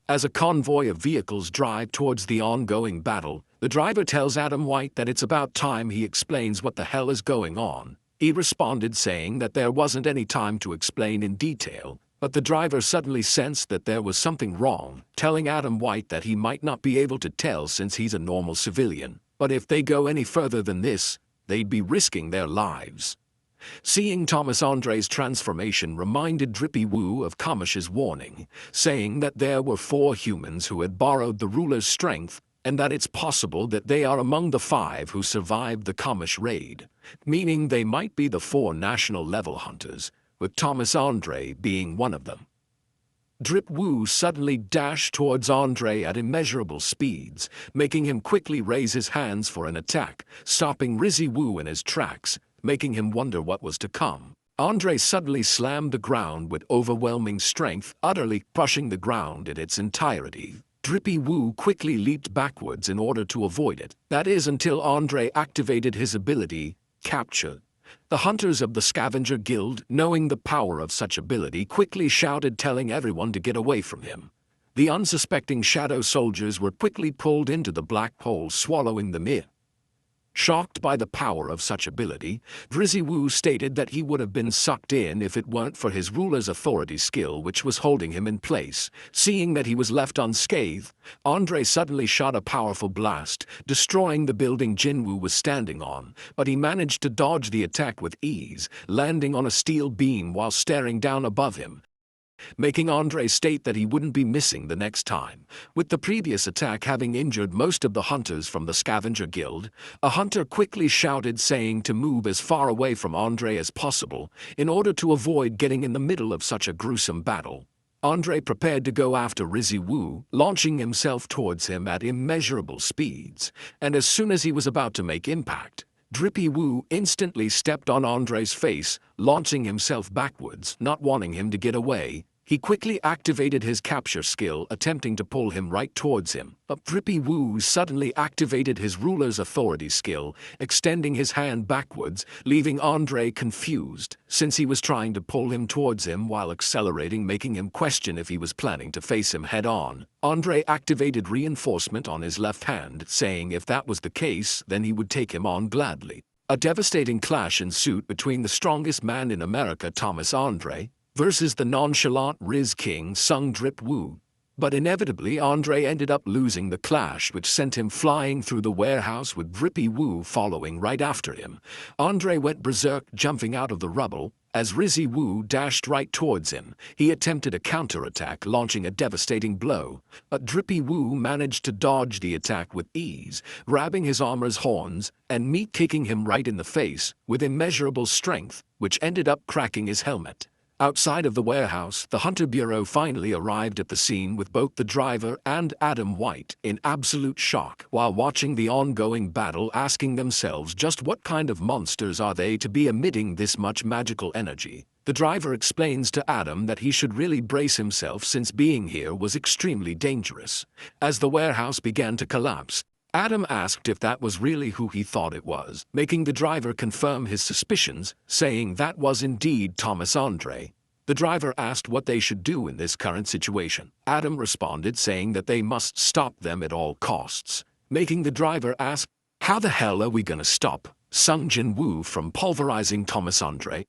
As a convoy of vehicles drive towards the ongoing battle, the driver tells Adam White that it's about time he explains what the hell is going on. He responded saying that there wasn't any time to explain in detail, but the driver suddenly sensed that there was something wrong, telling Adam White that he might not be able to tell since he's a normal civilian, but if they go any further than this, they'd be risking their lives. Seeing Thomas Andre's transformation reminded Drippy Woo of Kamish's warning, saying that there were 4 humans who had borrowed the ruler's strength, and that it's possible that they are among the 5 who survived the Kamish raid, meaning they might be the 4 national-level hunters, with Thomas Andre being one of them. Drip Woo suddenly dashed towards Andre at immeasurable speeds, making him quickly raise his hands for an attack, stopping Rizzy Woo in his tracks, making him wonder what was to come. Andre suddenly slammed the ground with overwhelming strength, utterly crushing the ground in its entirety. Drippy Woo quickly leaped backwards in order to avoid it, that is until Andre activated his ability, Capture. The hunters of the Scavenger Guild, knowing the power of such ability, quickly shouted telling everyone to get away from him. The unsuspecting shadow soldiers were quickly pulled into the black hole, swallowing them in. Shocked by the power of such ability, Rizzy Woo stated that he would have been sucked in if it weren't for his ruler's authority skill which was holding him in place. Seeing that he was left unscathed, Andre suddenly shot a powerful blast, destroying the building Jin-Woo was standing on, but he managed to dodge the attack with ease, landing on a steel beam while staring down above him, making Andre state that he wouldn't be missing the next time. With the previous attack having injured most of the hunters from the Scavenger Guild, a hunter quickly shouted saying to move as far away from Andre as possible in order to avoid getting in the middle of such a gruesome battle. Andre prepared to go after Rizzy Woo, launching himself towards him at immeasurable speeds, and as soon as he was about to make impact, Drippy Woo instantly stepped on Andre's face, launching himself backwards, not wanting him to get away. He quickly activated his capture skill, attempting to pull him right towards him, but Drippy Woo suddenly activated his ruler's authority skill, extending his hand backwards, leaving Andre confused, since he was trying to pull him towards him while accelerating, making him question if he was planning to face him head-on. Andre activated reinforcement on his left hand, saying if that was the case, then he would take him on gladly. A devastating clash ensued between the strongest man in America, Thomas Andre, versus the nonchalant Riz King Sung Drip Woo. But inevitably Andre ended up losing the clash, which sent him flying through the warehouse with Drippy Woo following right after him. Andre went berserk, jumping out of the rubble. As Rizzy Woo dashed right towards him, he attempted a counterattack, launching a devastating blow, but Drippy Woo managed to dodge the attack with ease, grabbing his armor's horns and meat-kicking him right in the face with immeasurable strength, which ended up cracking his helmet. Outside of the warehouse, the Hunter Bureau finally arrived at the scene with both the driver and Adam White in absolute shock while watching the ongoing battle, asking themselves just what kind of monsters are they to be emitting this much magical energy. The driver explains to Adam that he should really brace himself since being here was extremely dangerous. As the warehouse began to collapse, Adam asked if that was really who he thought it was, making the driver confirm his suspicions, saying that was indeed Thomas Andre. The driver asked what they should do in this current situation. Adam responded saying that they must stop them at all costs, making the driver ask, how the hell are we gonna stop Sung Jinwoo from pulverizing Thomas Andre?